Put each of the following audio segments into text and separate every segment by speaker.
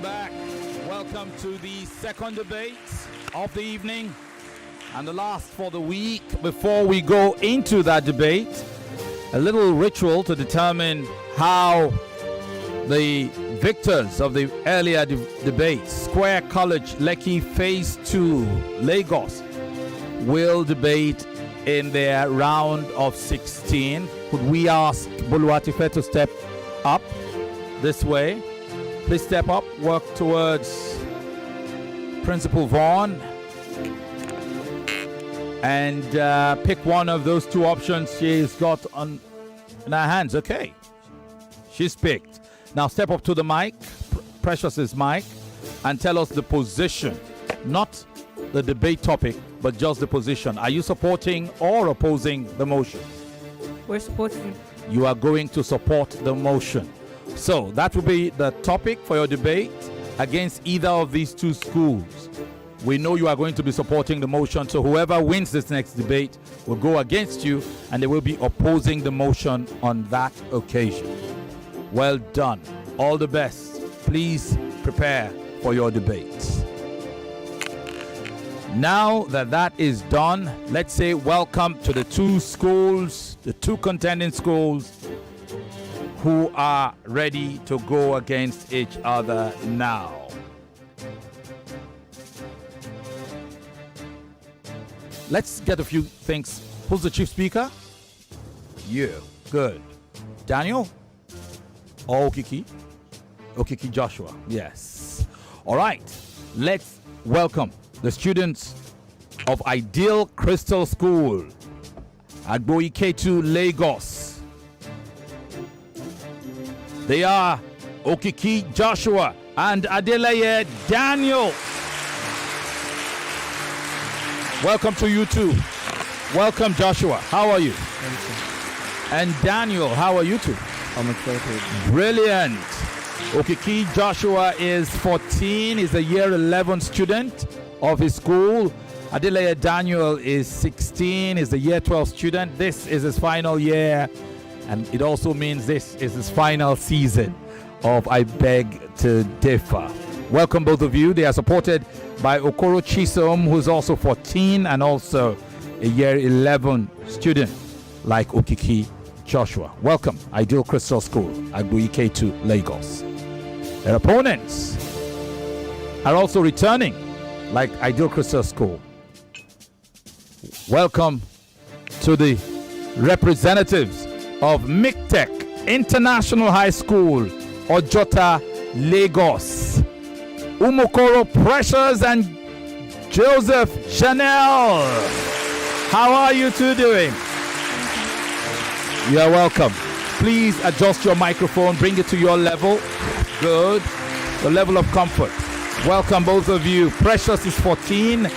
Speaker 1: back. Welcome to the second debate of the evening and the last for the week. Before we go into that debate, a little ritual to determine how the victors of the earlier debate, Square College, Lekki Phase 2, Lagos, will debate in their round of 16. Could we ask Boluwatife to step up this way? Please step up, work towards Principal Yvonne, and pick one of those two options she's got in her hands. Okay, she's picked. Now step up to the mic, Precious's mic, and tell us the position, not the debate topic, but just the position. Are you supporting or opposing the motion?
Speaker 2: We're supporting.
Speaker 1: You are going to support the motion. So that will be the topic for your debate against either of these two schools. We know you are going to be supporting the motion, so whoever wins this next debate will go against you, and they will be opposing the motion on that occasion. Well done. All the best. Please prepare for your debate. Now that that is done, let's say welcome to the two schools, the two contending schools who are ready to go against each other now. Let's get a few things. Who's the chief speaker? You. Good. Daniel? Or Okiki? Okiki Joshua. Yes. All right. Let's welcome the students of Ideal Crystal School, Okhaifo, Lagos. They are Okiki Joshua and Adeleye Daniel. Welcome to you too. Welcome, Joshua. How are you? And Daniel, how are you too?
Speaker 3: I'm excited.
Speaker 1: Brilliant. Okiki Joshua is 14. He's a year 11 student of his school. Adeleye Daniel is 16. He's a year 12 student. This is his final year. And it also means this is his final season of I Beg to Differ. Welcome, both of you. They are supported by Okoro Chisom, who's also 14 and also a year 11 student like Okiki Joshua. Welcome, Ideal Crystal School, Okhaifo, Lagos. Their opponents are also returning like Ideal Crystal School. Welcome to the representatives of Mictec International High School, Ojota, Lagos. Umokoro Precious and Joseph Chanel. How are you two doing? You are welcome. Please adjust your microphone, bring it to your level. Good. The level of comfort. Welcome, both of you. Precious is 14.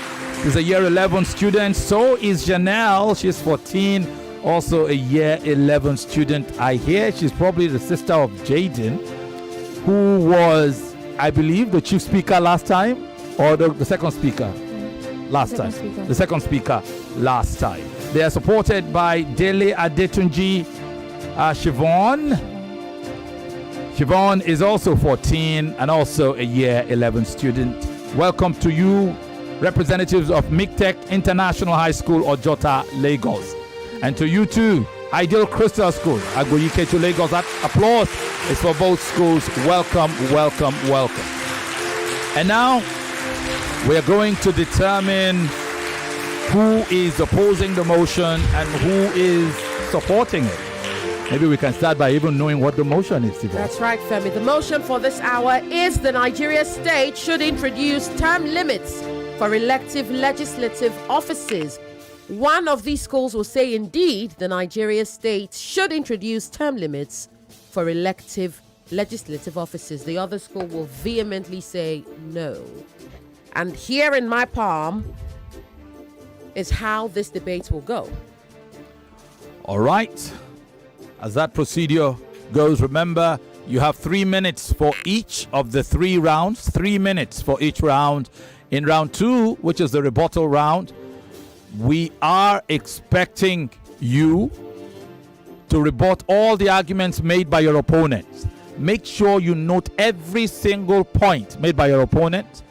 Speaker 1: She's a year 11 student. So is Janelle. She's 14. Also a year 11 student. I hear she's probably the sister of Jaden, who was, I believe, the chief speaker last time, or the second speaker last time. The second speaker last time. They are supported by Dele Adetunji Yvonne. Yvonne is also 14 and also a year 11 student. Welcome to you, representatives of Mictec International High School, Ojota, Lagos. And to you too, Ideal Crystal School, Okhaifo, Lagos. That applause is for both schools. Welcome, welcome, welcome. And now we are going to determine who is opposing the motion and who is supporting it. Maybe we can start by even knowing what the motion is. Yvonne.
Speaker 2: That's right, Femi. The motion for this hour is the Nigeria state should introduce term limits for elective legislative offices. One of these schools will say, indeed, the Nigeria state should introduce term limits for elective legislative offices. The other school will vehemently say no. And here in my palm is how this debate will go.
Speaker 1: All right. As that procedure goes, remember, you have 3 minutes for each of the 3 rounds. 3 minutes for each round. In round 2, which is the rebuttal round, we are expecting you to rebut all the arguments made by your opponents. make sure you note every single point made by your opponent,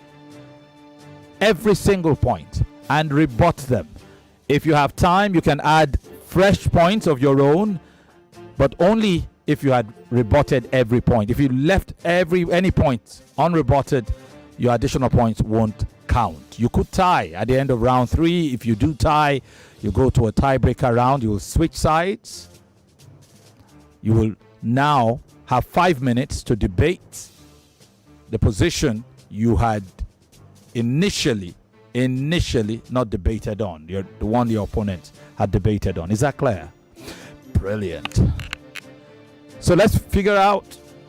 Speaker 1: every single point, and rebut them. If you have time, you can add fresh points of your own, but only if you had rebutted every point. If you left any point unrebutted, your additional points won't count. You could tie at the end of round 3. If you do tie, you go to a tiebreaker round. You will switch sides. You will now have 5 minutes to debate the position you had initially not debated on. The one your opponent had debated on. Is that clear? Brilliant. So let's figure out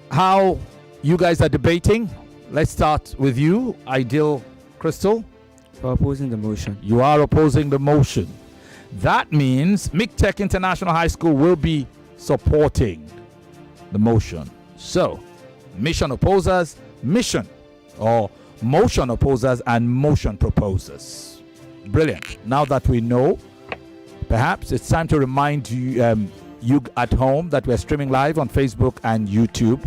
Speaker 1: how you guys are debating. Let's start with you, Ideal Crystal.
Speaker 3: For opposing the motion.
Speaker 1: You are opposing the motion. That means Mictec International High School will be supporting the motion. So, mission opposers, mission, or motion opposers and motion proposers. Brilliant. Now that we know, perhaps it's time to remind you, you at home, that we're streaming live on Facebook and YouTube,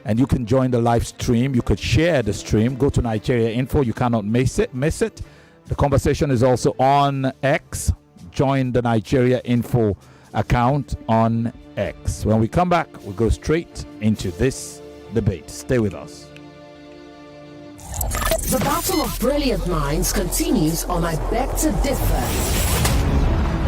Speaker 1: and you can join the live stream. You could share the stream. Go to Nigeria Info. You cannot miss it. The conversation is also on X. Join the Nigeria Info account on X. When we come back, we'll go straight into this debate. Stay with us.
Speaker 2: The battle of brilliant minds continues on I Beg to Differ.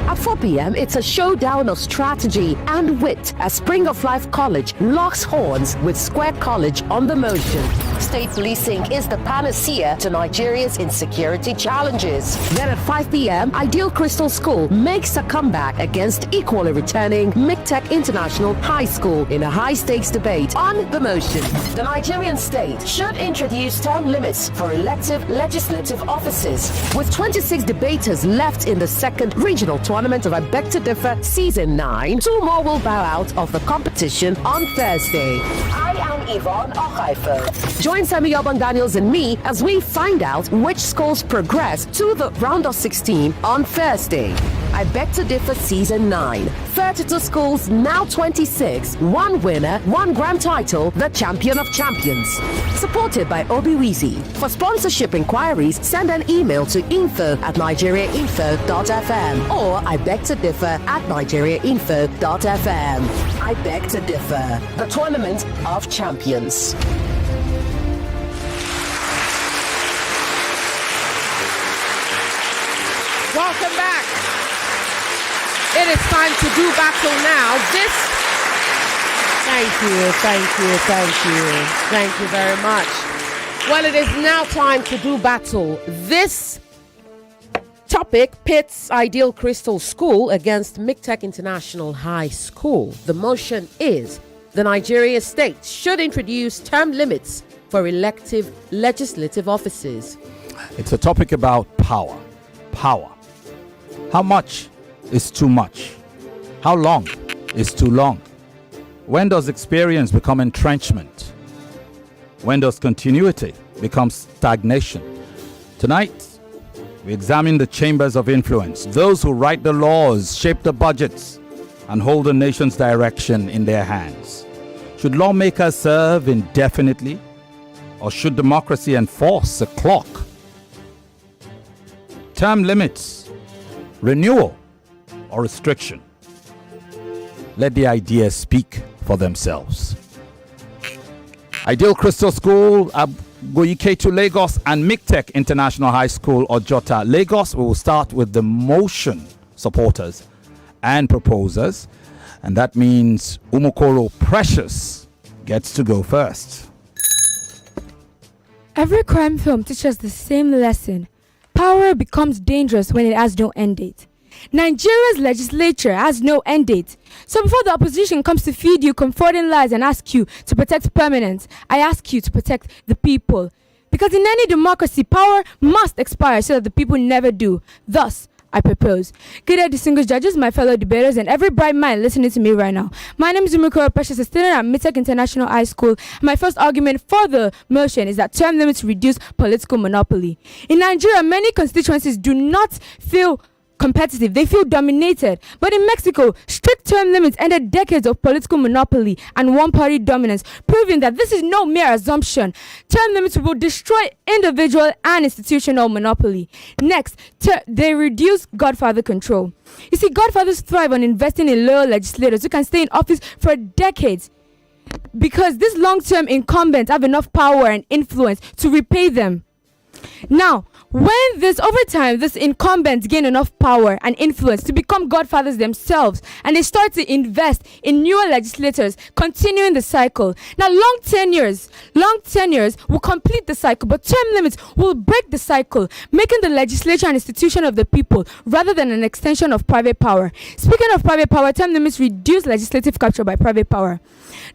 Speaker 2: At 4 p.m., it's a showdown of strategy and wit as Spring of Life College locks horns with Square College on the motion. State policing is the panacea to Nigeria's insecurity challenges. Then at 5 p.m., Ideal Crystal School makes a comeback against equally returning Mictec International High School in a high-stakes debate on the motion. The Nigerian state should introduce term limits for elective legislative offices. With 26 debaters left in the second regional tournament of I Beg to Differ Season 9, 2 more will bow out of the competition on Thursday. I am Yvonne Okhaifo. Join Femi, Obong-Daniels and me as we find out which schools progress to the round of 16 on Thursday. I Beg to Differ Season 9. 32 schools, now 26. 1 winner, 1 grand title, the champion of champions. Supported by Obiwizi. For sponsorship inquiries, send an email to info@nigeriainfo.fm or I Beg to Differ @nigeriainfo.fm. I Beg to Differ, the tournament of champions. Welcome back. It is time to do battle now. Thank you very much. Well, it is now time to do battle. This topic pits Ideal Crystal School against Mictec International High School. The motion is the Nigeria state should introduce term limits for elective legislative offices.
Speaker 1: It's a topic about power. Power. How much is too much? How long is too long? When does experience become entrenchment? When does continuity become stagnation? Tonight, we examine the chambers of influence, those who write the laws, shape the budgets, and hold the nation's direction in their hands. Should lawmakers serve indefinitely, or should democracy enforce a clock? Term limits, renewal, or restriction? Let the ideas speak for themselves. Ideal Crystal School, Okhaifo, Lagos, and Mictec International High School, Ojota, Lagos. We will start with the motion supporters and proposers, and that means Umukoro Precious gets to go first.
Speaker 4: Every crime film teaches the same lesson. Power becomes dangerous when it has no end date. Nigeria's legislature has no end date. So before the opposition comes to feed you comforting lies and ask you to protect permanence, I ask you to protect the people. Because in any democracy, power must expire so that the people never do. Thus, I propose. Good day, distinguished judges, my fellow debaters, and every bright mind listening to me right now. My name is Umukoro Precious, a student at Mictec International High School. My first argument for the motion is that term limits reduce political monopoly. In Nigeria, many constituencies do not feel competitive, they feel dominated. But in Mexico, strict term limits ended decades of political monopoly and one-party dominance, proving that this is no mere assumption. Term limits will destroy individual and institutional monopoly. Next, they reduce godfather control. You see, godfathers thrive on investing in loyal legislators who can stay in office for decades, because these long-term incumbents have enough power and influence to repay them. Now, when over time, these incumbents gain enough power and influence to become godfathers themselves, and they start to invest in newer legislators, continuing the cycle. Now, long tenures will complete the cycle, but term limits will break the cycle, making the legislature an institution of the people rather than an extension of private power. Speaking of private power, term limits reduce legislative capture by private power.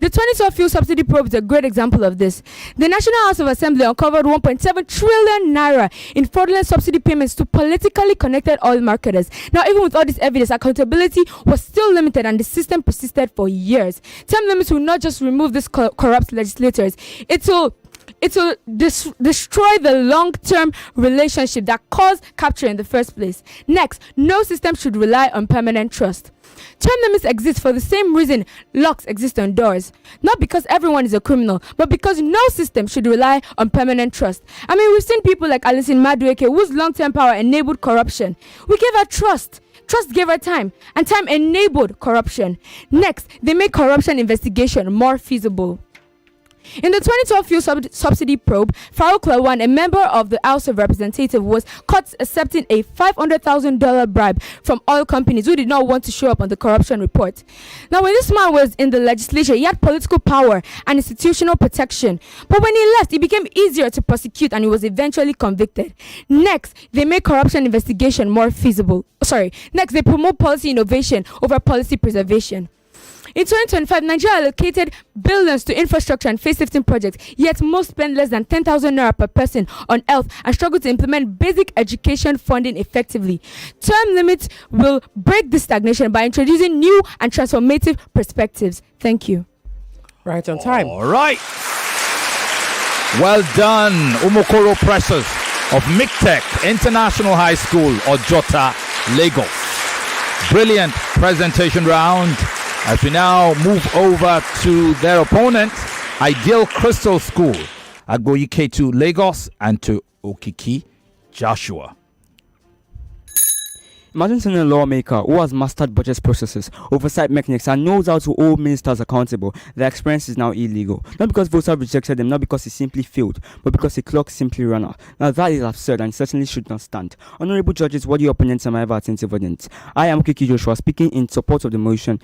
Speaker 4: The 2012 fuel subsidy probe is a great example of this. The National House of Assembly uncovered 1.7 trillion naira in fraudulent subsidy payments to politically connected oil marketers. Now, even with all this evidence, accountability was still limited and the system persisted for years. Term limits will not just remove these corrupt legislators, it will destroy the long-term relationship that caused capture in the first place. Next, no system should rely on permanent trust. Term limits exist for the same reason locks exist on doors. Not because everyone is a criminal, but because no system should rely on permanent trust. I mean, we've seen people like Alison Madueke, whose long-term power enabled corruption. We gave her trust. Trust gave her time, and time enabled corruption. Next, they make corruption investigation more feasible. In the 2012 fuel subsidy probe, Farouk Lawan, a member of the House of Representatives, was caught accepting a $500,000 bribe from oil companies who did not want to show up on the corruption report. Now, when this man was in the legislature, he had political power and institutional protection. But when he left, it became easier to prosecute and he was eventually convicted. Next, they make corruption investigation more feasible. Next, they promote policy innovation over policy preservation. In 2025, Nigeria allocated billions to infrastructure and face-lifting projects, yet most spend less than 10,000 naira per person on health and struggle to implement basic education funding effectively. Term limits will break this stagnation by introducing new and transformative perspectives. Thank you.
Speaker 2: Right on time.
Speaker 1: All right. Well done, Umokoro Precious of Mictec International High School, Ojota, Lagos. Brilliant presentation round. As we now move over to their opponent, Ideal Crystal School, Agboyike to Lagos and to Okiki, Joshua.
Speaker 3: Imagine seeing a lawmaker who has mastered budget processes, oversight mechanics, and knows how to hold ministers accountable. Their experience is now illegal. Not because voters rejected them, not because he simply failed, but because the clock simply ran out. Now that is absurd and certainly should not stand. Honorable judges, what do your opponents and my ever attentive audience? I am Okiki Joshua, speaking in support of the motion,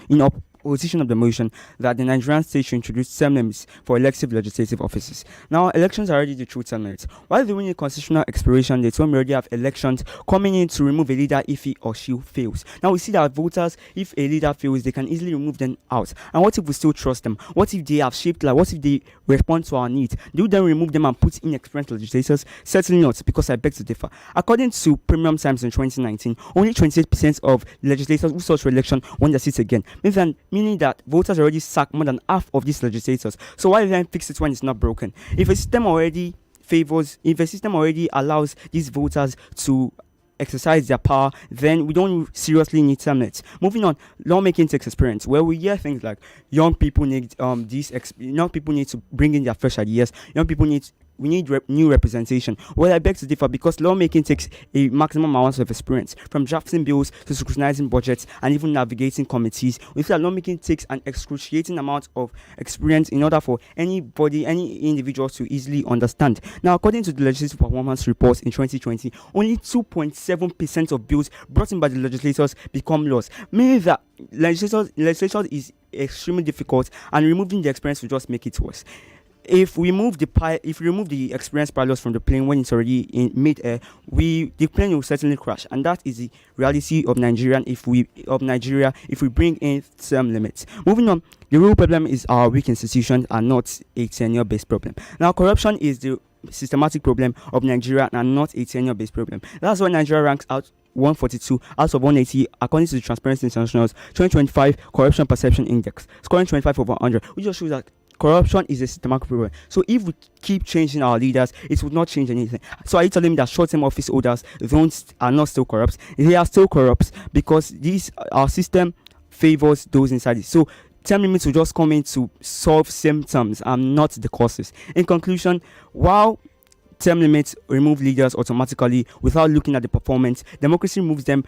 Speaker 3: opposition of the motion that the Nigerian state should introduce term limits for elective legislative offices. Now, elections are already the true term limits. Why do we need constitutional expiration dates when we already have elections coming in to remove a leader if he or she fails? Now, we see that voters, if a leader fails, they can easily remove them out. And what if we still trust them? What if they have shaped life? What if they respond to our needs? Do we then remove them and put in experienced legislators? Certainly not, because I beg to differ. According to Premium Times in 2019, only 28% of legislators who sought re-election won their seats again, meaning that voters already sacked more than half of these legislators. So why then fix it when it's not broken? If a system already allows these voters to exercise their power, then we don't seriously need term limits. Moving on, lawmaking takes experience, where we hear things like young people need to bring in their fresh ideas. We need new representation. Well, I beg to differ, because lawmaking takes a maximum amount of experience, from drafting bills to scrutinizing budgets and even navigating committees. We feel that lawmaking takes an excruciating amount of experience in order for any individual to easily understand. Now, according to the Legislative Performance Report in 2020, only 2.7% of bills brought in by the legislators become laws, meaning that legislation is extremely difficult, and removing the experience will just make it worse. If we remove the experienced pilots from the plane when it's already in mid-air, the plane will certainly crash, and that is the reality of Nigeria. If we bring in term limits. Moving on, the real problem is our weak institutions and not a tenure-based problem. Now, corruption is the systematic problem of Nigeria and not a tenure-based problem. That's why Nigeria ranks out 142 out of 180 according to the Transparency International's 2025 Corruption Perception Index, scoring 25 over 100, which just shows that corruption is a systematic problem. So if we keep changing our leaders, it would not change anything. So are you telling me that short-term office holders are not still corrupt? They are still corrupt because our system favors those inside it. So term limits will just come in to solve symptoms and not the causes. In conclusion, while term limits remove leaders automatically without looking at the performance, democracy removes them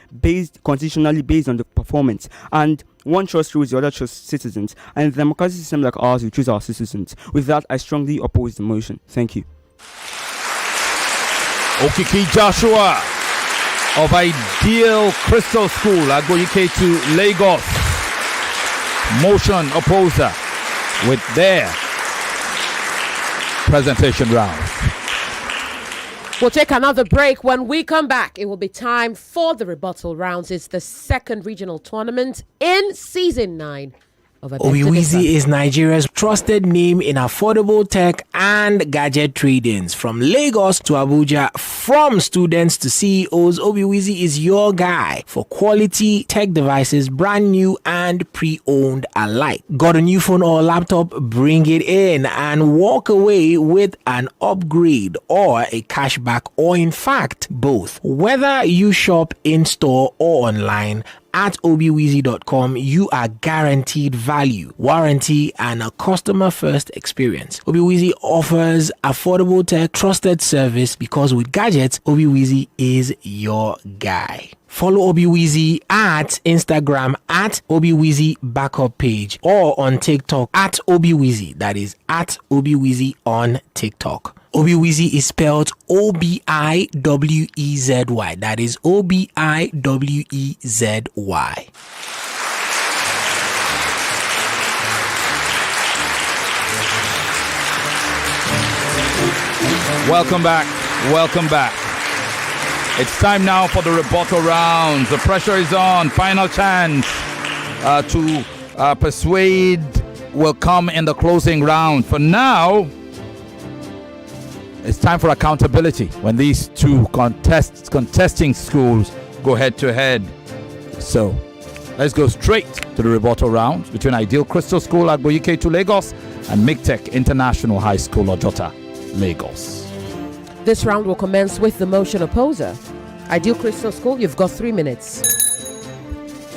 Speaker 3: constitutionally based on the performance. And one trusts rules, the other trusts citizens. And in a democratic system like ours, we choose our citizens. With that, I strongly oppose the motion. Thank you.
Speaker 1: Okiki Joshua of Ideal Crystal School, Agboyike to Lagos. Motion opposer with their presentation round.
Speaker 2: We'll take another break. When we come back, it will be time for the rebuttal rounds. It's the second regional tournament in season 9 of
Speaker 5: Obiwizi is Nigeria's trusted name in affordable tech and gadget tradings. From Lagos to Abuja, from students to CEOs, Obiwizi is your guy for quality tech devices, brand new and pre-owned alike. Got a new phone or laptop? Bring it in and walk away with an upgrade or a cashback, or in fact, both. Whether you shop in-store or online, at obiwizi.com, you are guaranteed value, warranty, and a customer-first experience. Obiwizi offers affordable tech, trusted service, because with gadgets, Obiwizi is your guy. Follow Obiwizi at Instagram at Obiwizi backup page, or on TikTok at Obiwizi. That is at Obiwizi on TikTok. Obiwizi is spelled Obiwezi. That is Obiwezi.
Speaker 1: Welcome back. Welcome back. It's time now for the rebuttal rounds. The pressure is on. Final chance to persuade will come in the closing round. For now, it's time for accountability when these two contesting schools go head to head. So let's go straight to the rebuttal round between Ideal Crystal School, Agboyike to Lagos, and Mictec International High School, Ojota, Lagos.
Speaker 2: This round will commence with the motion opposer. Ideal Crystal School, you've got 3 minutes.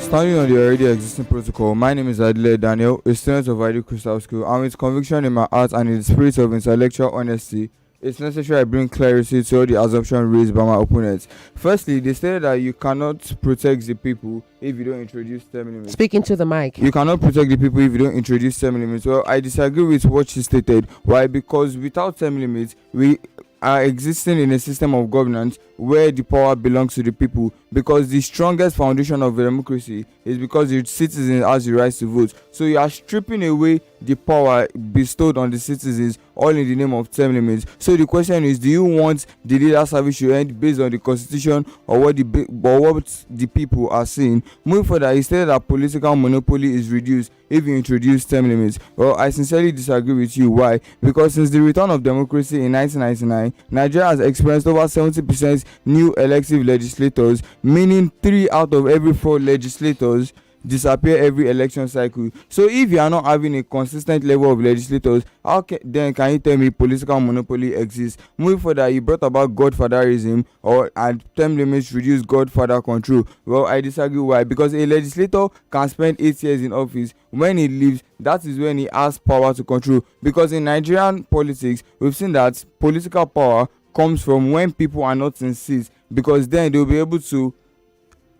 Speaker 6: Standing on the already existing protocol, my name is Obong-Daniels, a student of Ideal Crystal School, and with conviction in my heart and in the spirit of intellectual honesty, it's necessary I bring clarity to all the assumptions raised by my opponents. Firstly, they stated that you cannot protect the people if you don't introduce term limits.
Speaker 2: Speaking to the mic.
Speaker 6: You cannot protect the people if you don't introduce term limits. Well, I disagree with what she stated. Why? Because without term limits, we are existing in a system of governance where the power belongs to the people, because the strongest foundation of democracy is because the citizen has the right to vote. So you are stripping away the power bestowed on the citizens, all in the name of term limits. So the question is, do you want the leader service to end based on the constitution or what the people are saying? Moving further, he stated that political monopoly is reduced if you introduce term limits. Well, I sincerely disagree with you. Why? Because since the return of democracy in 1999, Nigeria has experienced over 70% new elective legislators, meaning 3 out of every 4 legislators disappear every election cycle. So if you are not having a consistent level of legislators, then can you tell me political monopoly exists? Moving further, you brought about godfatherism and term limits reduce godfather control. Well, I disagree. Why? Because a legislator can spend 8 years in office. When he leaves, that is when he has power to control. Because in Nigerian politics, we've seen that political power comes from when people are not in seats, because then they'll be able to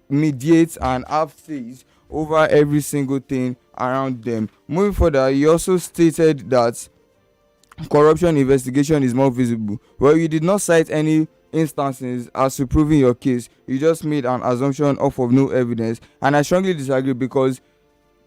Speaker 6: mediate and have says over every single thing around them. Moving further, he also stated that corruption investigation is more visible. Well, you did not cite any instances as to proving your case. You just made an assumption off of no evidence, and I strongly disagree, because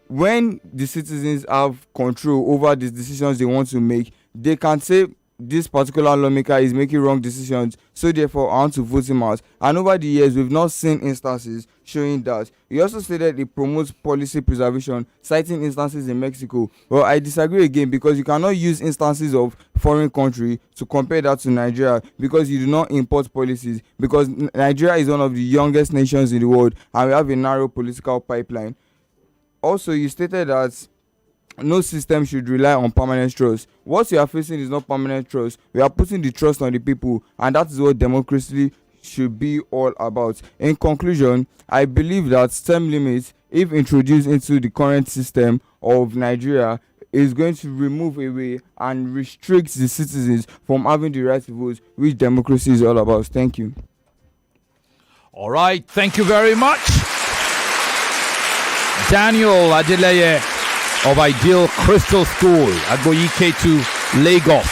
Speaker 6: when the citizens have control over the decisions they want to make, they can say this particular lawmaker is making wrong decisions, so therefore I want to vote him out. And over the years, we've not seen instances showing that. He also stated it promotes policy preservation, citing instances in Mexico. Well, I disagree again, because you cannot use instances of foreign country to compare that to Nigeria, because you do not import policies, because Nigeria is one of the youngest nations in the world and we have a narrow political pipeline. Also, you stated that no system should rely on permanent trust. What we are facing is not permanent trust. We are putting the trust on the people, and that is what democracy should be all about. In conclusion, I believe that term limits, if introduced into the current system of Nigeria, is going to remove away and restrict the citizens from having the right to vote, which democracy is all about. Thank you.
Speaker 1: All right, thank you very much. Daniel Adeleye of Ideal Crystal School, Agboyike, Lagos,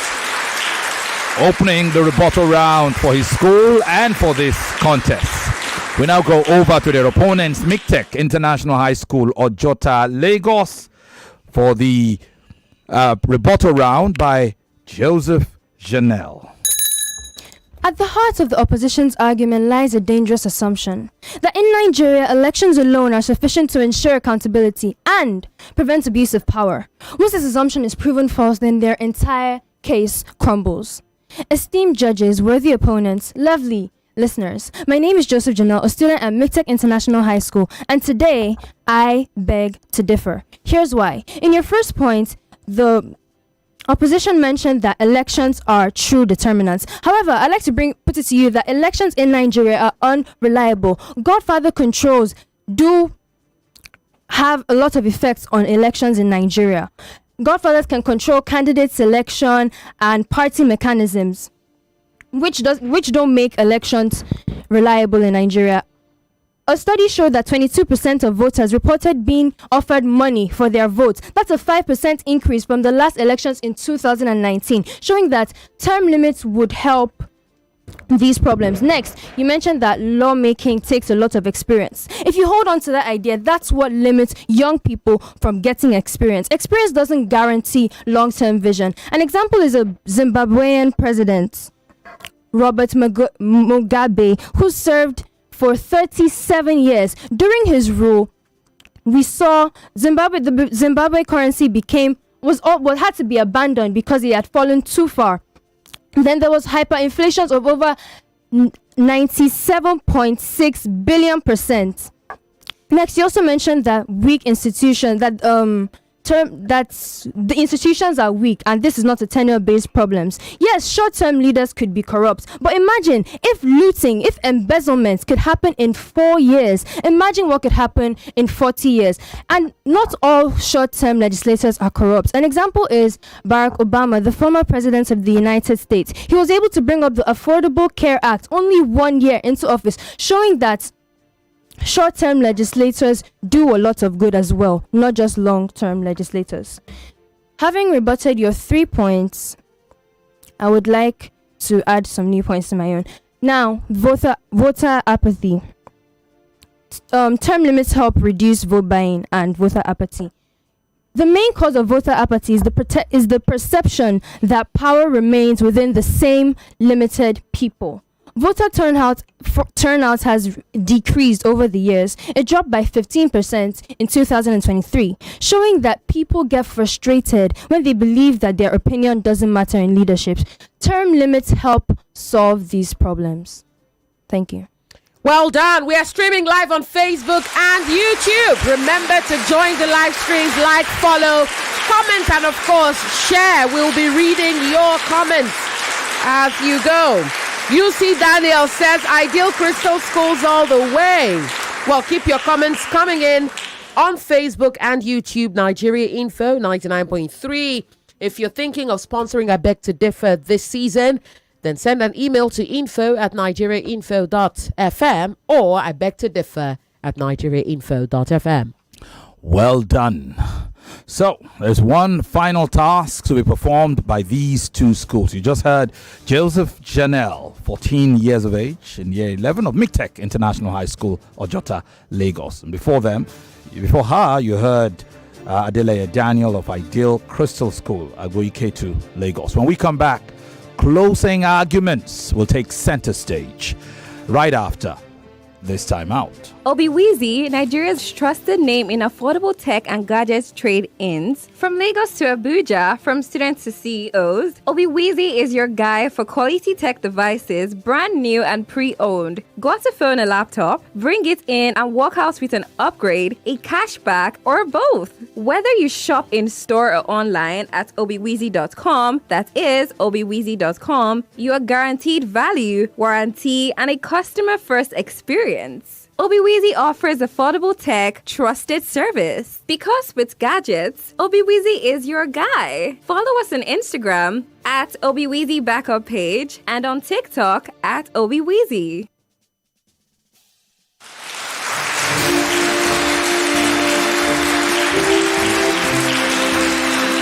Speaker 1: opening the rebuttal round for his school and for this contest. We now go over to their opponents, Mictec International High School, Ojota, Lagos, for the rebuttal round by Joseph Janelle.
Speaker 4: At the heart of the opposition's argument lies a dangerous assumption that in Nigeria, elections alone are sufficient to ensure accountability and prevent abuse of power. Once this assumption is proven false, then their entire case crumbles. Esteemed judges, worthy opponents, lovely listeners, my name is Joseph Janelle, a student at Mictec International High School, and today I beg to differ. Here's why. In your first point, the opposition mentioned that elections are true determinants. However, I'd like to put it to you that elections in Nigeria are unreliable. Godfather controls do have a lot of effects on elections in Nigeria. Godfathers can control candidate selection and party mechanisms, which don't make elections reliable in Nigeria. A study showed that 22% of voters reported being offered money for their votes. That's a 5% increase from the last elections in 2019, showing that term limits would help these problems. Next, you mentioned that lawmaking takes a lot of experience. If you hold on to that idea, that's what limits young people from getting experience. Experience doesn't guarantee long-term vision. An example is a Zimbabwean president, Robert Mugabe, who served for 37 years. During his rule, we saw the Zimbabwe currency had to be abandoned because it had fallen too far. Then there was hyperinflation of over 97.6 billion %. Next, you also mentioned that weak institutions, that the institutions are weak, and this is not a tenure-based problems. Yes, short-term leaders could be corrupt, but imagine if looting, if embezzlement could happen in 4 years. Imagine what could happen in 40 years. And not all short-term legislators are corrupt. An example is Barack Obama, the former president of the United States. He was able to bring up the Affordable Care Act only 1 year into office, showing that short-term legislators do a lot of good as well, not just long-term legislators. Having rebutted your 3 points, I would like to add some new points to my own. Now, voter apathy. Term limits help reduce vote buying and voter apathy. The main cause of voter apathy is the perception that power remains within the same limited people. Voter turnout has decreased over the years. It dropped by 15% in 2023, showing that people get frustrated when they believe that their opinion doesn't matter in leadership. Term limits help solve these problems. Thank you.
Speaker 2: Well done. We are streaming live on Facebook and YouTube. Remember to join the live streams, like, follow, comment, and of course, share. We'll be reading your comments as you go. UC Daniel says, Ideal Crystal Schools all the way. Well, keep your comments coming in on Facebook and YouTube. Nigeria Info 99.3. If you're thinking of sponsoring I Beg to Differ this season, then send an email to info@nigeriainfo.fm or I Beg to Differ at nigeriainfo.fm.
Speaker 1: Well done. So, there's one final task to be performed by these two schools. You just heard Joseph Janelle, 14 years of age, in year 11 of Mictec International High School, Ojota, Lagos. And before her, you heard Adeleye Daniel of Ideal Crystal School, Agboyike, Lagos. When we come back, closing arguments will take center stage right after this time out.
Speaker 7: Obiwizi, Nigeria's trusted name in affordable tech and gadgets trade-ins. From Lagos to Abuja, from students to CEOs, Obiwizi is your guy for quality tech devices, brand new and pre-owned. Got a phone, a laptop? Bring it in and walk out with an upgrade, a cashback, or both. Whether you shop in store or online at obiwizi.com, that is obiwizi.com, you are guaranteed value, warranty, and a customer-first experience. Obiwizi offers affordable tech, trusted service. Because with gadgets, Obiwizi is your guy. Follow us on Instagram at Obiwizi Backup Page and on TikTok at Obiwizi.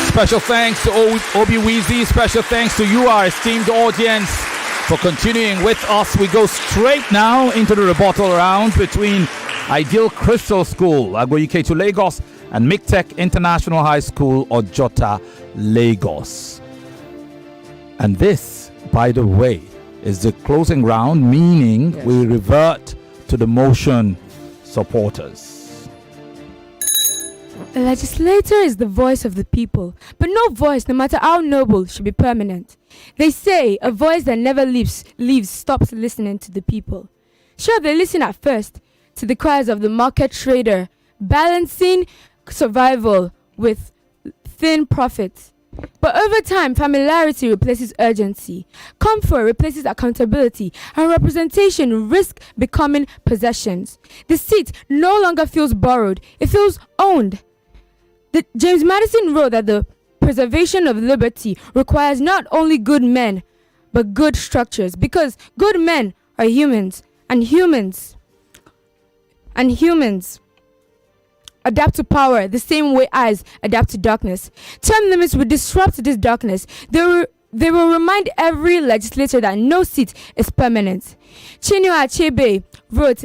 Speaker 1: Special thanks to Obiwizi. Special thanks to you, our esteemed audience, for continuing with us. We go straight now into the rebuttal round between Ideal Crystal School, Agboyike to Lagos, and Mictec International High School, Ojota, Lagos. And this, by the way, is the closing round, meaning we revert to the motion supporters.
Speaker 4: A legislator is the voice of the people, but no voice, no matter how noble, should be permanent. They say a voice that never leaves stops listening to the people. Sure, they listen at first to the cries of the market trader, balancing survival with thin profits. But over time, familiarity replaces urgency, comfort replaces accountability, and representation risk becoming possessions. The seat no longer feels borrowed, it feels owned. James Madison wrote that the preservation of liberty requires not only good men, but good structures, because good men are humans, and humans adapt to power the same way eyes adapt to darkness. Term limits will disrupt this darkness. They will remind every legislator that no seat is permanent. Chinua Achebe wrote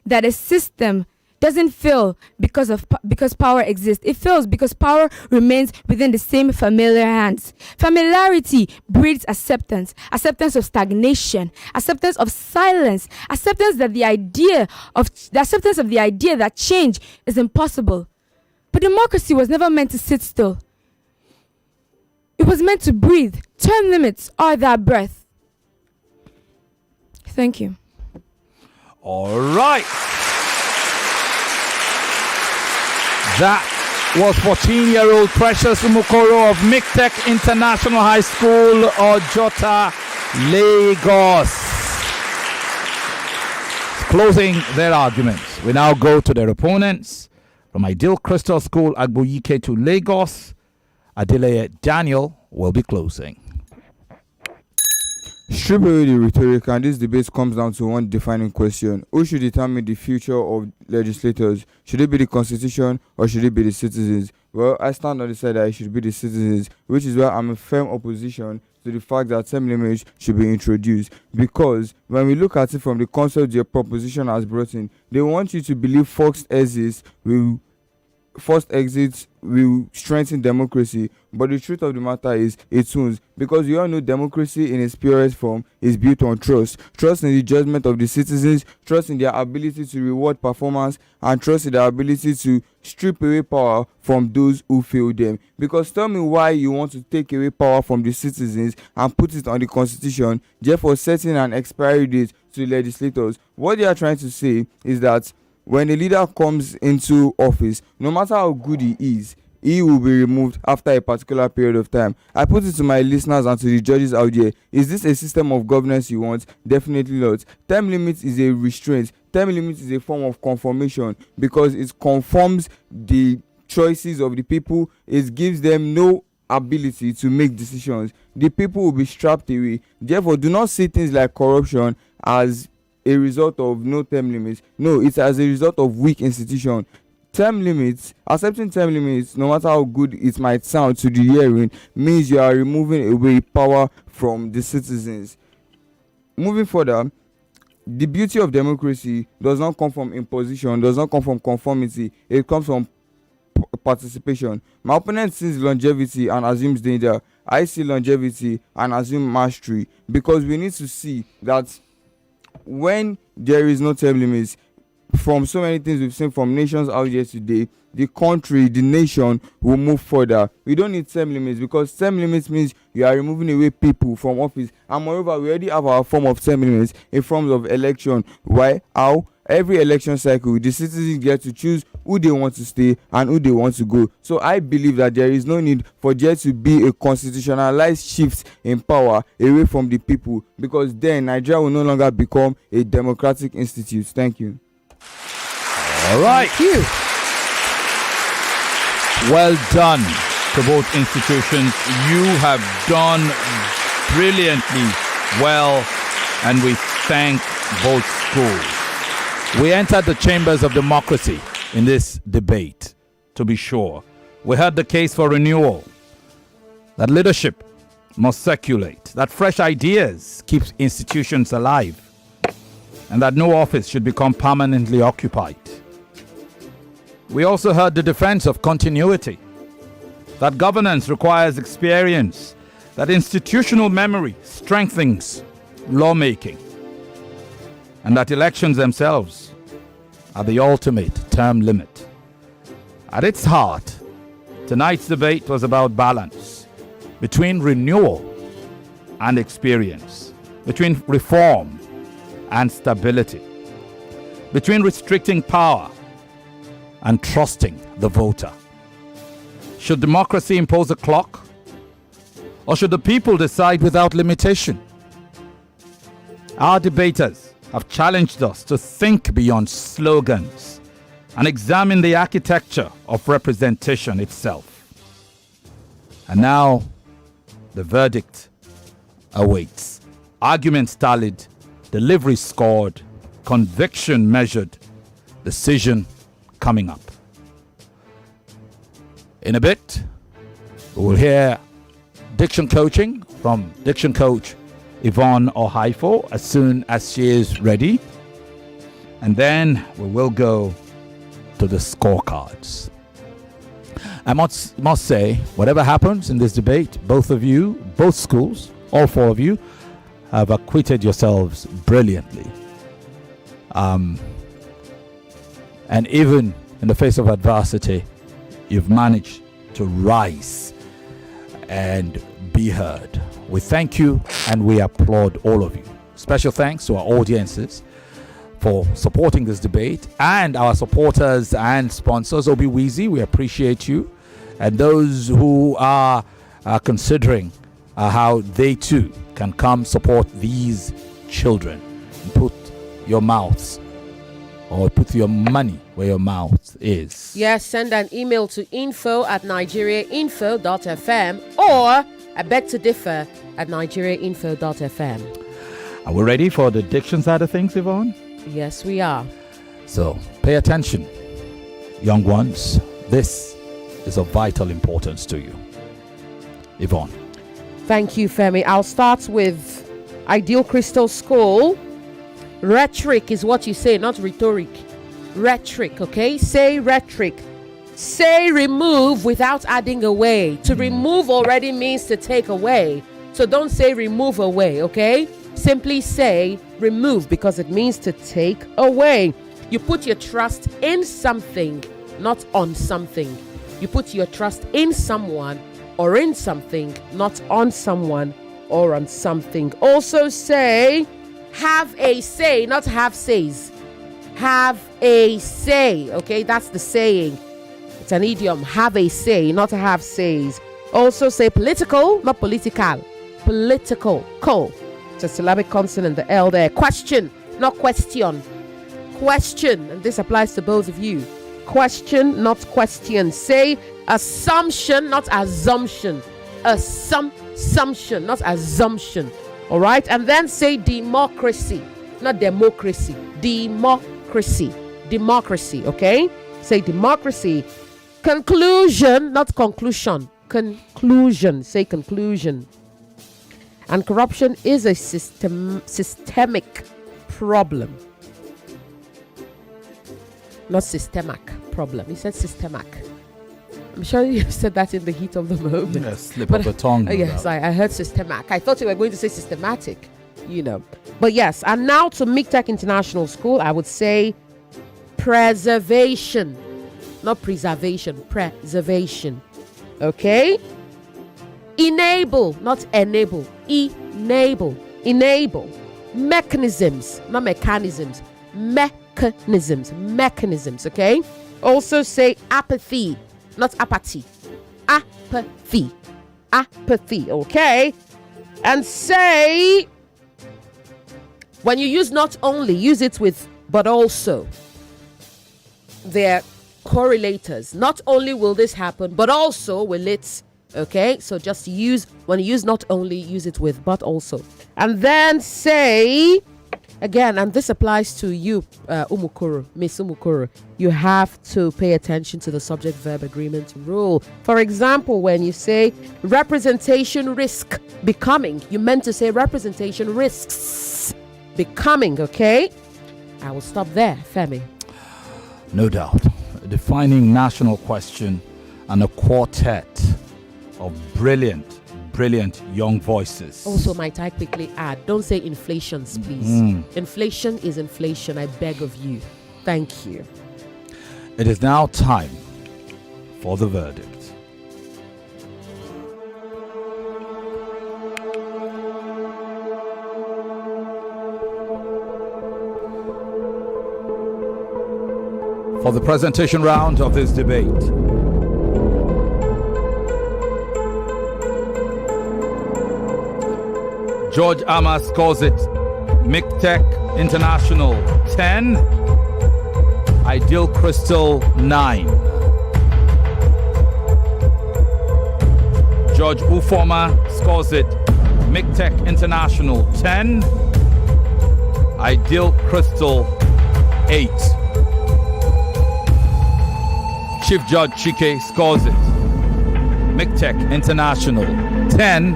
Speaker 4: that a system doesn't fail because power exists. It fails because power remains within the same familiar hands. Familiarity breeds acceptance of stagnation, acceptance of silence, acceptance of the idea that change is impossible. But democracy was never meant to sit still. It was meant to breathe. Term limits are that breath. Thank you.
Speaker 1: All right. That was 14-year-old Precious Umukoro of Mictec International High School, Ojota, Lagos, closing their arguments. We now go to their opponents. From Ideal Crystal School, Agboyike to Lagos, Obong-Daniels will be closing.
Speaker 6: Strip away the rhetoric, and this debate comes down to one defining question. Who should determine the future of legislators? Should it be the constitution or should it be the citizens? Well, I stand on the side that it should be the citizens, which is why I'm in firm opposition to the fact that term limits should be introduced. Because when we look at it from the concept your proposition has brought in, they want you to believe forced exits will strengthen democracy, but the truth of the matter is it won't, because you all know democracy in its purest form is built on trust in the judgment of the citizens, trust in their ability to reward performance, and trust in their ability to strip away power from those who fail them. Because tell me why you want to take away power from the citizens and put it on the constitution, therefore setting an expiry date to legislators. What they are trying to say is that when a leader comes into office, no matter how good he is, he will be removed after a particular period of time. I put it to my listeners and to the judges out there. Is this a system of governance you want? Definitely not. Term limit is a restraint. Term limit is a form of conformation because it conforms the choices of the people. It gives them no ability to make decisions. The people will be strapped away. Therefore, do not see things like corruption as a result of no term limits. No, it's as a result of weak institution. Term limits, accepting term limits, no matter how good it might sound to the hearing, means you are removing away power from the citizens. Moving further, the beauty of democracy does not come from imposition, does not come from conformity. It comes from participation. My opponent sees longevity and assumes danger. I see longevity and assume mastery, because we need to see that when there is no term limits, from so many things we've seen from nations out here today, the country, the nation will move further. We don't need term limits, because term limits means you are removing away people from office. And moreover, we already have our form of term limits in forms of election. Why? How? Every election cycle, the citizens get to choose who they want to stay and who they want to go. So I believe that there is no need for there to be a constitutionalized shift in power away from the people, because then Nigeria will no longer become a democratic institute. Thank you.
Speaker 1: All right.
Speaker 2: Thank you.
Speaker 1: Well done to both institutions. You have done brilliantly well, and we thank both schools. We entered the chambers of democracy in this debate, to be sure. We heard the case for renewal, that leadership must circulate, that fresh ideas keep institutions alive, and that no office should become permanently occupied. We also heard the defense of continuity, that governance requires experience, that institutional memory strengthens lawmaking, and that elections themselves are the ultimate term limit. At its heart, tonight's debate was about balance between renewal and experience, between reform and stability, between restricting power and trusting the voter. Should democracy impose a clock, or should the people decide without limitation? Our debaters have challenged us to think beyond slogans and examine the architecture of representation itself. And now, the verdict awaits. Arguments tallied, delivery scored, conviction measured, decision coming up. In a bit, we will hear diction coaching from diction coach Yvonne Okhaifo as soon as she is ready. And then we will go to the scorecards. I must say, whatever happens in this debate, both of you, both schools, all four of you, have acquitted yourselves brilliantly. And even in the face of adversity, you've managed to rise and be heard. We thank you and we applaud all of you. Special thanks to our audiences for supporting this debate, and our supporters and sponsors. Obi-Weezy, we appreciate you. And those who are considering how they too can come support these children. Put your mouths, or put your money where your mouth is.
Speaker 2: Yes, send an email to info@nigeriainfo.fm, or I beg to differ at nigeriainfo.fm.
Speaker 1: Are we ready for the diction side of things, Yvonne?
Speaker 2: Yes, we are.
Speaker 1: So pay attention, young ones. This is of vital importance to you. Yvonne.
Speaker 2: Thank you, Femi. I'll start with Ideal Crystal School. Rhetoric is what you say, not rhetoric. Rhetoric, okay? Say rhetoric. Say remove without adding away. To remove already means to take away. So don't say remove away, okay? Simply say remove, because it means to take away. You put your trust in something, not on something. You put your trust in someone or in something, not on someone or on something. Also say have a say, not have says. Have a say, okay? That's the saying. It's an idiom. Have a say, not have says. Also say political, not political. Political. Co. It's a syllabic consonant, the L there. Question, not question. Question, and this applies to both of you. Question, not question. Say assumption, not assumption. Assumption, not assumption. All right, and then say democracy, not democracy. Democracy, okay? Say democracy. Conclusion, not conclusion. Conclusion, say conclusion. And corruption is a systemic problem. Not systemic problem. He said systemic. I'm sure you said that in the heat of the moment.
Speaker 1: Yeah, slip of the tongue.
Speaker 2: Yes, I heard systematic. I thought you were going to say systematic, But yes, and now to Mictec International School, I would say preservation. Not preservation, preservation. Okay? Enable, not enable. Enable. Enable. Mechanisms, not mechanisms. Mechanisms, okay? Also say apathy, not apathy. Apathy. Apathy, okay? And say, when you use not only, use it with but also. They're correlators. Not only will this happen, but also will it. Okay, so just when you use not only, use it with but also. And then say, again, and this applies to you, Umukuru, Miss Umukuru, you have to pay attention to the subject-verb agreement rule. For example, when you say representation risk becoming, you meant to say representation risks becoming, okay? I will stop there, Femi.
Speaker 1: No doubt. A defining national question and a quartet of brilliant young voices.
Speaker 2: Also, might I quickly add, don't say inflations, please. Inflation is inflation, I beg of you. Thank you.
Speaker 1: It is now time for the verdict. For the presentation round of this debate, George Ama scores it Mictec International 10, Ideal Crystal 9. George Ufoma scores it Mictec International 10, Ideal Crystal 8. Chief Judge Chike scores it Mictec International 10,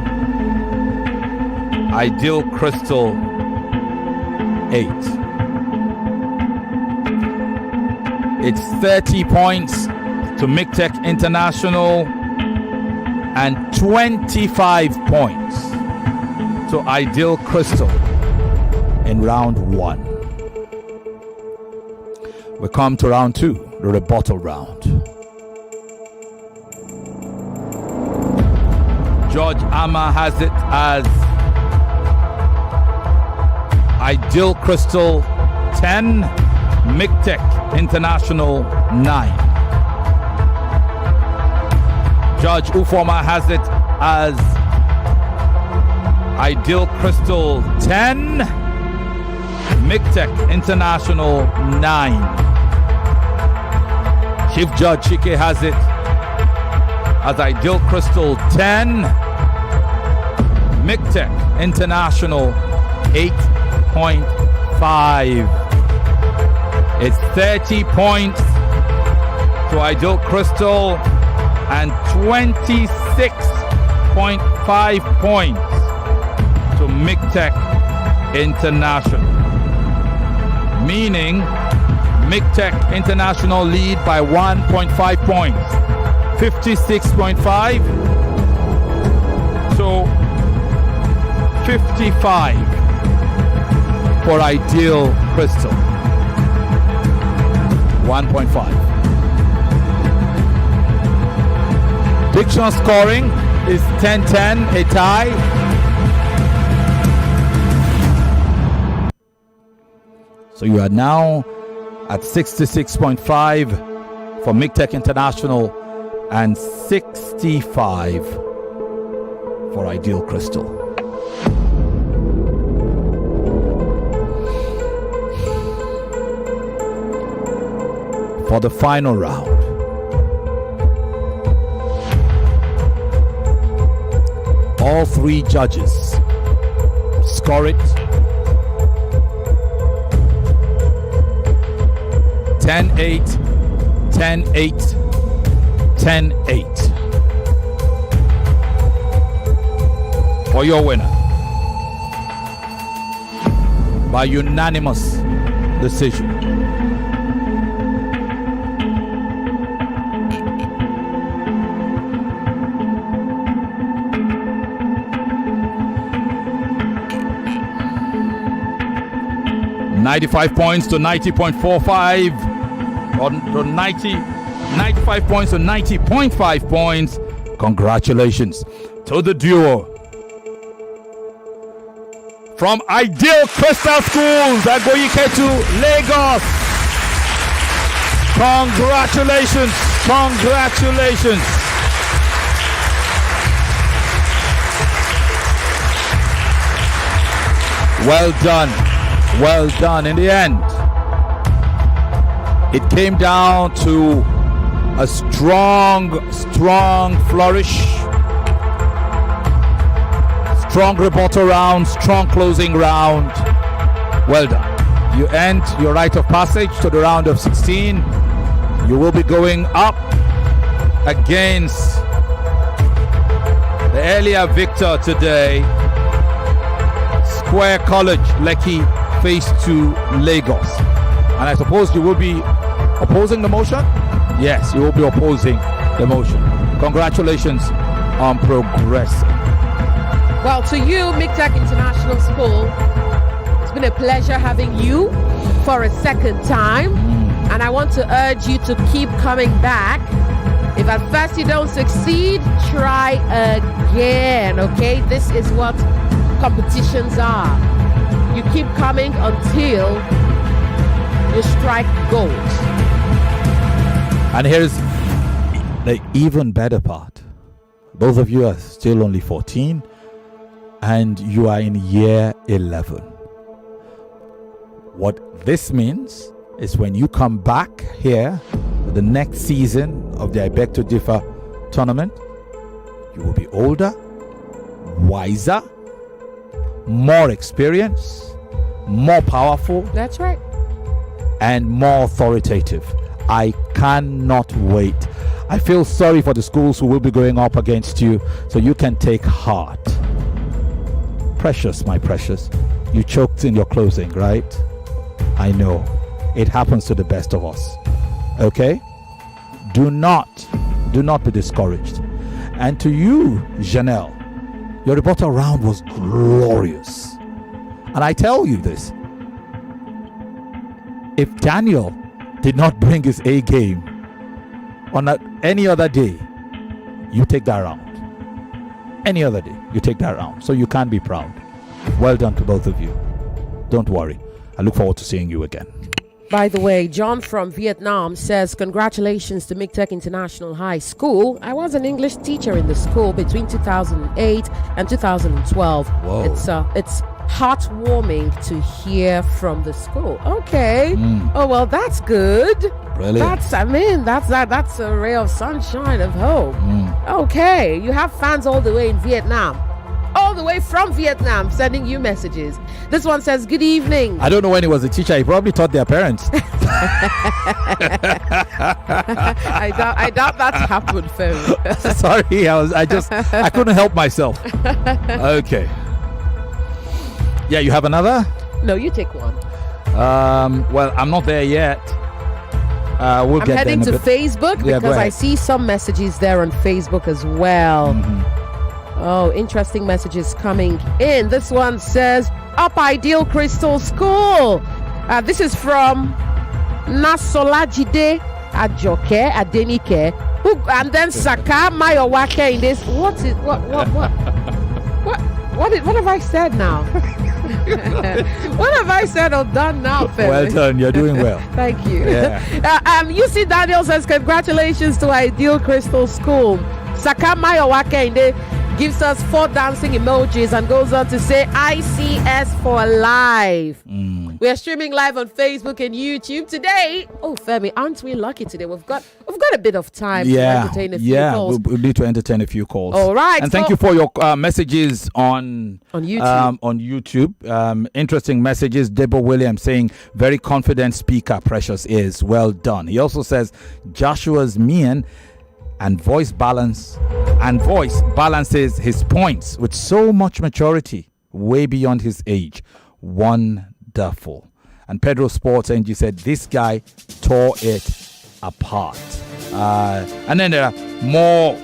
Speaker 1: Ideal Crystal 8. It's 30 points to Mictec International and 25 points to Ideal Crystal in round 1. We come to round 2, the rebuttal round. George Ama has it as Ideal Crystal 10, Mictec International 9. Judge Ufoma has it as Ideal Crystal 10, Mictec International 9. Chief Judge Chike has it as Ideal Crystal 10, Mictec International 8.5. It's 30 points to Ideal Crystal and 26.5 points to Mictec International. Meaning Mictec International lead by 1.5 points. 56.5 to 55 for Ideal Crystal. 1.5. Diction scoring is 10-10, a tie. So you are now at 66.5 for Mictec International and 65 for Ideal Crystal. For the final round, all three judges score it 10-8, 10-8, 10-8 for your winner by unanimous decision. 95 points to 90.45. Or to 95 points to 90.5 points. Congratulations to the duo from Ideal Crystal Schools at Goyiketu, Lagos. Congratulations. Congratulations. Well done. Well done. In the end, it came down to a strong flourish. Strong rebuttal round, strong closing round. Well done. You end your rite of passage to the round of 16. You will be going up against the earlier victor today, Square College, Lekki, Phase 2, Lagos. And I suppose you will be opposing the motion? Yes, you will be opposing the motion. Congratulations on progressing.
Speaker 2: Well, to you, Mictec International School, it's been a pleasure having you for a second time. And I want to urge you to keep coming back. If at first you don't succeed, try again, okay? This is what competitions are. You keep coming until you strike gold.
Speaker 1: And here's the even better part. Both of you are still only 14 and you are in year 11. What this means is when you come back here for the next season of the I Beg to Differ tournament, you will be older, wiser, more experienced, more powerful.
Speaker 2: That's right.
Speaker 1: And more authoritative. I cannot wait. I feel sorry for the schools who will be going up against you, so you can take heart. Precious, my precious, you choked in your closing, right? I know. It happens to the best of us. Okay? Do not be discouraged. And to you, Janelle, your rebuttal round was glorious. And I tell you this, if Daniel did not bring his A game on any other day, you take that round. Any other day, you take that round. So you can be proud. Well done to both of you. Don't worry. I look forward to seeing you again.
Speaker 2: By the way, John from Vietnam says, congratulations to Mictec International High School. I was an English teacher in the school between 2008 and 2012.
Speaker 1: Whoa.
Speaker 2: It's heartwarming to hear from the school. Okay. Oh, well, that's good.
Speaker 1: Brilliant.
Speaker 2: That's a ray of sunshine of hope. Okay. You have fans all the way in Vietnam. All the way from Vietnam sending you messages. This one says, good evening.
Speaker 1: I don't know when he was a teacher. He probably taught their parents.
Speaker 2: I doubt that's happened, Femi.
Speaker 1: Sorry, I couldn't help myself. Okay. Yeah, you have another?
Speaker 2: No, you take one.
Speaker 1: Well, I'm not there yet. We'll
Speaker 2: I'm
Speaker 1: get
Speaker 2: heading
Speaker 1: there
Speaker 2: to Facebook because I see some messages there on Facebook as well. Oh, interesting messages coming in. This one says, Up Ideal Crystal School. This is from Nasolajide Ajoke Adenike. And then Saka Mayowake in this. What have I said now? What have I said or done now, Femi?
Speaker 1: Well done, you're doing well.
Speaker 2: Thank you.
Speaker 1: Yeah.
Speaker 2: UC Daniel says, congratulations to Ideal Crystal School. Saka Mayowake gives us 4 dancing emojis and goes on to say ICS for life. We are streaming live on Facebook and YouTube today. Oh, Femi, aren't we lucky today? We've got a bit of time to entertain a few calls.
Speaker 1: We'll need to entertain a few calls.
Speaker 2: All right.
Speaker 1: And thank you for your messages on
Speaker 2: YouTube.
Speaker 1: On YouTube. Interesting messages. Deborah Williams saying, very confident speaker, Precious is. Well done. He also says, Joshua's mien and voice balances his points with so much maturity, way beyond his age. Wonderful. And Pedro Sports NG said this guy tore it apart. And then there are more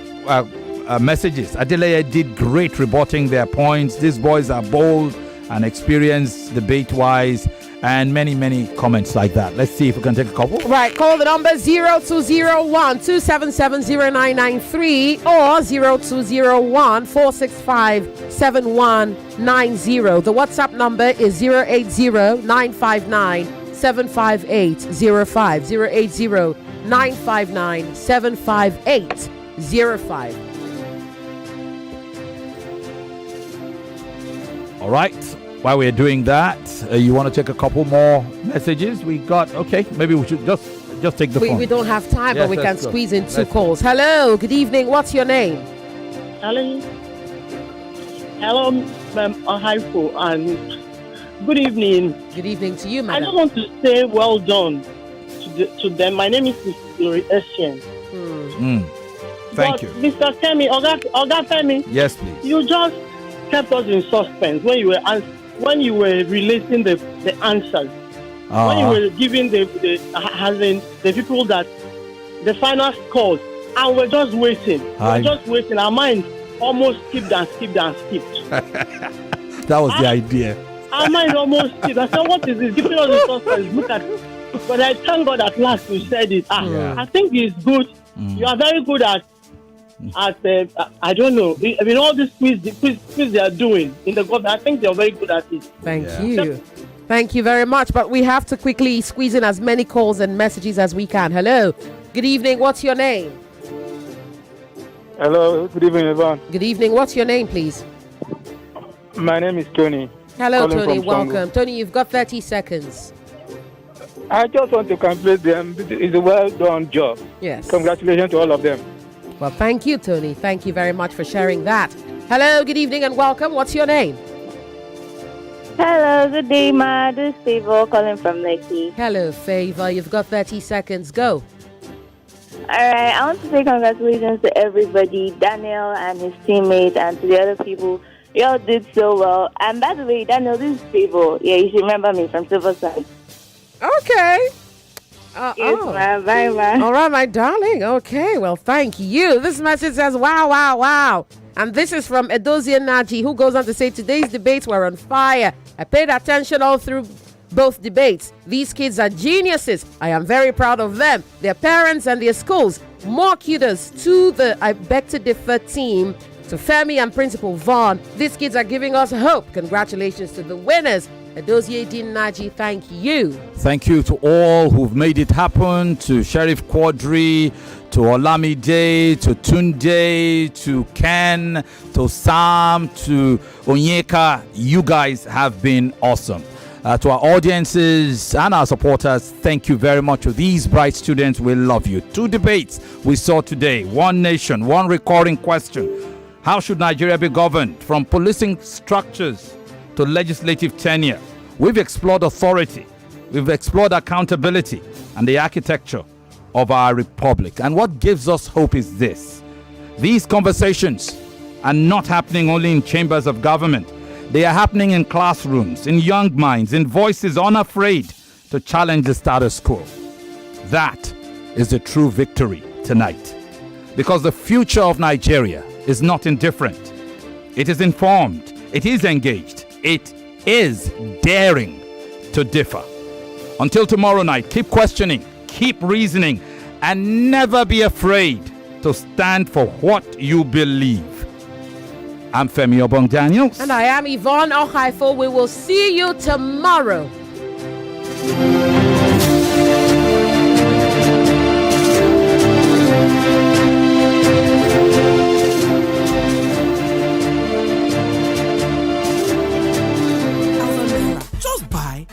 Speaker 1: messages. Adeleye did great rebutting their points. These boys are bold and experienced debate wise, and many comments like that. Let's see if we can take a couple.
Speaker 2: Right, call the number 0201 277 0993 or 0201 465 7190. The WhatsApp number is 080 959 75805. 080 959 75805.
Speaker 1: All right. While we're doing that, you want to take a couple more messages? We got, okay, maybe we should just take the phone.
Speaker 2: We don't have time,
Speaker 1: Yes,
Speaker 2: but we can
Speaker 1: let's go.
Speaker 2: squeeze in 2
Speaker 1: Let's
Speaker 2: calls. Hello, good evening. What's your name?
Speaker 8: Hello, Okhaifo, and good evening.
Speaker 2: Good evening to you,
Speaker 8: I
Speaker 2: madam.
Speaker 8: just want to say well done to them. My name is Mr. Etienne.
Speaker 1: Thank you.
Speaker 8: Mr. Femi, Oga Femi,
Speaker 1: Yes, please.
Speaker 8: you just kept us in suspense when you were releasing the answers. When you were giving the people that the final scores, and we're just waiting. We're just waiting. Our mind almost skipped.
Speaker 1: That was the idea.
Speaker 8: Our mind almost skipped. I said, what is this? Giving us in suspense. Look at it. But I thank God at last you said it. I think it's good. You are very good at I don't know. I mean, all these quiz they are doing in the government, I think they are very good at it.
Speaker 2: Thank you. Thank you very much. But we have to quickly squeeze in as many calls and messages as we can. Hello. Good evening. What's your name?
Speaker 9: Hello. Good evening, Yvonne.
Speaker 2: Good evening. What's your name, please?
Speaker 9: My name is Tony.
Speaker 2: Hello,
Speaker 9: Calling
Speaker 2: Tony.
Speaker 9: from
Speaker 2: Welcome. Tony, you've got 30 seconds.
Speaker 9: I just want to congratulate them. It's a well done job.
Speaker 2: Yes.
Speaker 9: Congratulations to all of them.
Speaker 2: Well, thank you, Tony. Thank you very much for sharing that. Hello, good evening and welcome. What's your name?
Speaker 10: Hello, good day, ma. This is Favor calling from Lekki.
Speaker 2: Hello, Favor. You've got 30 seconds. Go.
Speaker 10: All right, I want to say congratulations to everybody, Daniel and his teammates, and to the other people. You all did so well. And by the way, Daniel, this is Favor. Yeah, you should remember me from Silverside.
Speaker 2: Okay.
Speaker 10: Yes, ma. Bye, ma.
Speaker 2: All right, my darling. Okay, well, thank you. This message says, wow. And this is from Edozie Naji, who goes on to say, today's debates were on fire. I paid attention all through both debates. These kids are geniuses. I am very proud of them, their parents and their schools. More kudos to the I Beg to Differ team, to Femi and Principal Yvonne. These kids are giving us hope. Congratulations to the winners. Edozie Naji, thank you.
Speaker 1: Thank you to all who've made it happen, to Sheriff Quadri, to Olamide, to Tunde, to Ken, to Sam, to Onyeka. You guys have been awesome. To our audiences and our supporters, thank you very much. To these bright students, we love you. 2 debates we saw today. 1 nation, 1 recurring question. How should Nigeria be governed? From policing structures to legislative tenure. We've explored authority, we've explored accountability and the architecture of our republic. And what gives us hope is this: these conversations are not happening only in chambers of government. They are happening in classrooms, in young minds, in voices unafraid to challenge the status quo. That is the true victory tonight. Because the future of Nigeria is not indifferent. It is informed. It is engaged. It is daring to differ. Until tomorrow night, keep questioning, keep reasoning, and never be afraid to stand for what you believe. I'm Femi Obong-Daniels.
Speaker 2: And I am Yvonne Okhaifo. We will see you tomorrow.
Speaker 5: Just buy.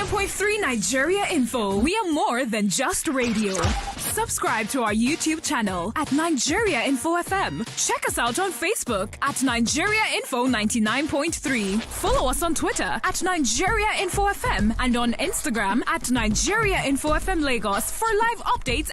Speaker 11: .3 Nigeria Info. We are more than just radio. Subscribe to our YouTube channel at Nigeria Info FM. Check us out on Facebook at Nigeria Info 99.3. Follow us on Twitter at Nigeria Info FM and on Instagram at Nigeria Info FM Lagos for live updates